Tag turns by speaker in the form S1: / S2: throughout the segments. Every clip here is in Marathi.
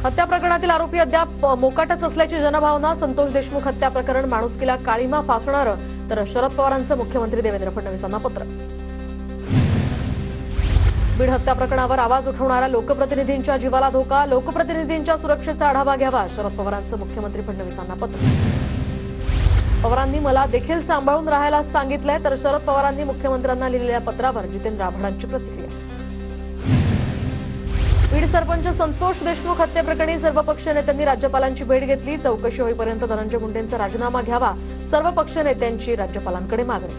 S1: हत्या प्रकरणातील आरोपी अद्याप मोकाटच असल्याची जनभावना। संतोष देशमुख हत्या प्रकरण माणुसकीला काळीमा फासणारं, तर शरद पवारांचं मुख्यमंत्री देवेंद्र फडणवीसांना पत्र। बीड हत्या प्रकरणावर आवाज उठवणाऱ्या लोकप्रतिनिधींच्या जीवाला धोका, लोकप्रतिनिधींच्या सुरक्षेचा आढावा घ्यावा, शरद पवारांचं मुख्यमंत्री फडणवीसांना पत्र। पवारांनी मला देखील सांभाळून राहायला सांगितलंय, तर शरद पवारांनी मुख्यमंत्र्यांना लिहिलेल्या पत्रावर जितेंद्र आव्हाडांची प्रतिक्रिया। बीड सरपंच संतोष देशमुख हत्येप्रकरणी सर्वपक्षीय नेत्यांनी राज्यपालांची भेट घेतली। चौकशी होईपर्यंत धनंजय मुंडेंचा राजीनामा घ्यावा, सर्वपक्षीय नेत्यांची राज्यपालांकडे मागणी।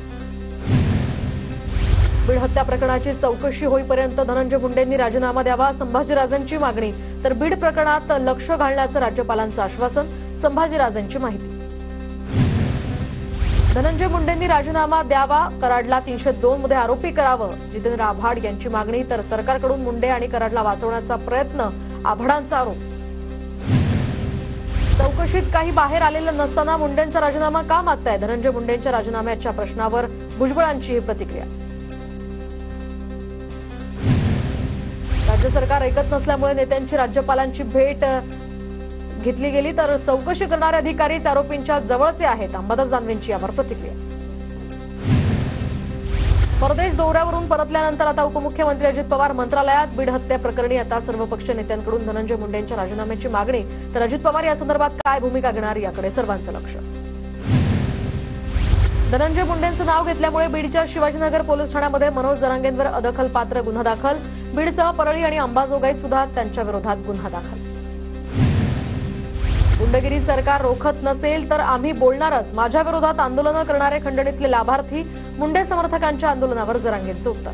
S1: बीड हत्या प्रकरणाची चौकशी होईपर्यंत धनंजय मुंडेंनी राजीनामा द्यावा, संभाजीराजेंची मागणी। तर बीड प्रकरणात लक्ष घालण्याचं राज्यपालांचं आश्वासन, संभाजीराजेंची माहिती। धनंजय मुंडेंनी राजीनामा द्यावा, कराडला 302 मध्ये आरोपी करावं, जितेंद्र आव्हाड यांची मागणी। तर सरकारकडून मुंडे आणि कराडला वाचवण्याचा प्रयत्न, आव्हाडांचा आरोप। चौकशीत काही बाहेर आलेलं नसताना मुंडेंचा राजीनामा का मागताय? धनंजय मुंडेंच्या राजीनाम्याच्या प्रश्नावर भुजबळांची ही प्रतिक्रिया। राज्य सरकार ऐकत नसल्यामुळे नेत्यांची राज्यपालांची भेट घेतली गेली, तर चौकशी करणारे अधिकारीच आरोपींच्या जवळचे आहेत, अंबादास दानवेंची यावर प्रतिक्रिया। परदेश दौऱ्यावरून परतल्यानंतर आता उपमुख्यमंत्री अजित पवार मंत्रालयात। बीड हत्या प्रकरणी आता सर्वपक्षीय नेत्यांकडून धनंजय मुंडेंच्या राजीनाम्याची मागणी, तर अजित पवार या संदर्भात काय भूमिका घेणार याकडे सर्वांचं लक्ष। धनंजय मुंडेंचं नाव घेतल्यामुळे बीडच्या शिवाजीनगर पोलीस ठाण्यामध्ये मनोज जरांगेंवर अदखलपात्र गुन्हा दाखल। बीडसह परळी आणि अंबाजोगाईत सुद्धा त्यांच्या विरोधात गुन्हा दाखल। गुंडगिरी सरकार रोखत नसेल तर आम्ही बोलणारच, माझ्या विरोधात आंदोलनं करणारे खंडणीतले लाभार्थी। मुंडे समर्थकांच्या आंदोलनावर जरांगेंचं उत्तर।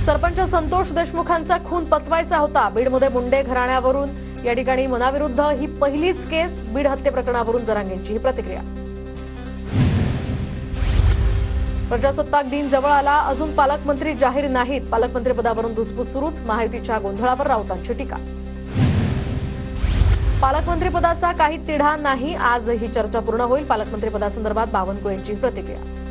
S1: सरपंच संतोष देशमुखांचा खून पचवायचा होता, बीडमध्ये मुंडे घराण्यावरून या ठिकाणी मनाविरुद्ध ही पहिलीच केस। बीड हत्ये प्रकरणावरून जरांगेंची ही प्रतिक्रिया। प्रजासत्ताक दिन जवळ आला, अजून पालकमंत्री जाहीर नाहीत, पालकमंत्रीपदावरून धुसफूस सुरूच, महायुतीच्या गोंधळावर राऊतांची टीका। पालकमंत्रीपदाचा काही तिढा नाही, आज ही चर्चा पूर्ण होईल, पालकमंत्रीपदासंदर्भात बावनकुळेंची प्रतिक्रिया।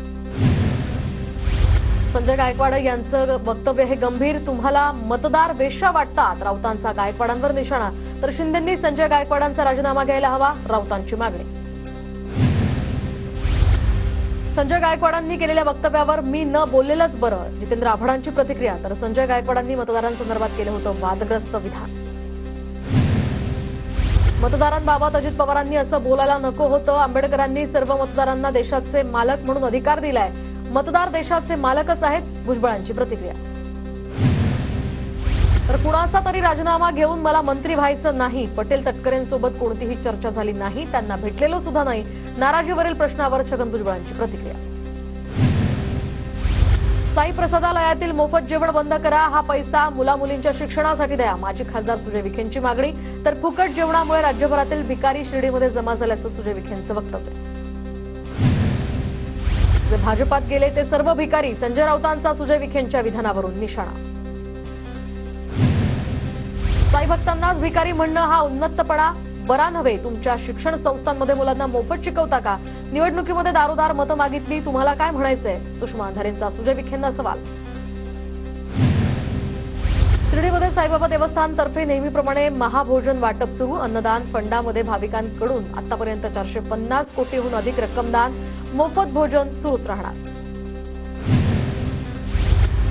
S1: संजय गायकवाड यांचं वक्तव्य हे गंभीर, तुम्हाला मतदार वेश्या वाटतात, राऊतांचा गायकवाडांवर निशाणा। तर शिंदेंनी संजय गायकवाडांचा राजीनामा घ्यायला हवा, राऊतांची मागणी। संजय गायकवाडांनी केलेल्या वक्तव्यावर मी न बोललेलंच बरं, जितेंद्र आव्हाडांची प्रतिक्रिया। तर संजय गायकवाडांनी मतदारांसंदर्भात केलं होतं वादग्रस्त विधान। मतदारांबाबत अजित पवारांनी असं बोलायला नको होतं, आंबेडकरांनी सर्व मतदारांना देशाचे मालक म्हणून अधिकार दिलाय, मतदार देशाचे मालकच आहेत, भुजबळांची प्रतिक्रिया। तर कुणाचा तरी राजीनामा घेऊन मला मंत्री व्हायचं नाही, पटेल तटकरेंसोबत कोणतीही चर्चा झाली नाही, त्यांना भेटलेलो सुद्धा नाही, नाराजीवरील प्रश्नावर छगन भुजबळांची प्रतिक्रिया। साई प्रसादालयातील मोफत जेवण बंद करा, हा पैसा मुलामुलींच्या शिक्षणासाठी द्या, माजी खासदार सुजय विखेंची मागणी। तर फुकट जेवणामुळे राज्यभरातील भिकारी शिर्डीमध्ये जमा झाल्याचं सुजय विखेंचं वक्तव्य। जे भाजपात गेले ते सर्व भिकारी, संजय राऊतांचा सुजय विखेंच्या विधानावरून निशाणा। साई भक्तांनाच भिकारी म्हणणं हा उन्मत्तपणा बरा नव्हे, तुमच्या शिक्षण संस्थांमध्ये मुलांना मोफत शिकवता का? निवडणुकीमध्ये दारोदार मतं मागितली, तुम्हाला काय म्हणायचंय? सुषमा अंधारेंचा सुजय विखेंना सवाल। शिर्डीमध्ये साईबाबा देवस्थानतर्फे नेहमीप्रमाणे महाभोजन वाटप सुरू, अन्नदान फंडामध्ये भाविकांकडून आतापर्यंत 450 कोटीहून अधिक रक्कमदान, मोफत भोजन सुरूच राहणार।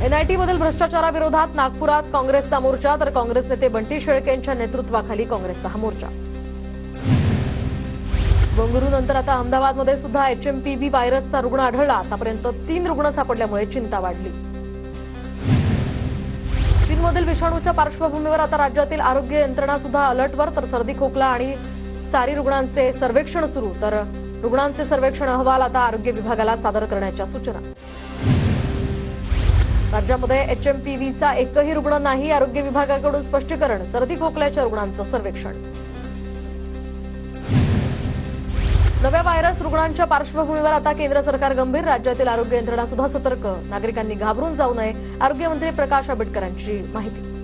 S1: एनआयटी मधील भ्रष्टाचाराविरोधात नागपुरात काँग्रेसचा मोर्चा, तर काँग्रेस नेते बंटी शेळके यांच्या नेतृत्वाखाली काँग्रेसचा हा मोर्चा। बंगळुरूनंतर आता अहमदाबादमध्ये सुद्धा HMPV व्हायरसचा रुग्ण आढळला, आतापर्यंत 3 रुग्ण सापडल्यामुळे चिंता वाढली। चीनमधील विषाणूच्या पार्श्वभूमीवर आता राज्यातील आरोग्य यंत्रणा सुद्धा अलर्टवर, तर सर्दी खोकला आणि सारी रुग्णांचे सर्वेक्षण सुरू, तर रुग्णांचे सर्वेक्षण अहवाल आता आरोग्य विभागाला सादर करण्याच्या सूचना। राज्यामध्ये HMPVचा एकही रुग्ण नाही, आरोग्य विभागाकडून स्पष्टीकरण, सर्दी खोकल्याच्या रुग्णांचं सर्वेक्षण। नव्या व्हायरस रुग्णांच्या पार्श्वभूमीवर आता केंद्र सरकार गंभीर, राज्यातील आरोग्य यंत्रणा सुद्धा सतर्क, नागरिकांनी घाबरून जाऊ नये, आरोग्यमंत्री प्रकाश आंबेडकरांची माहिती।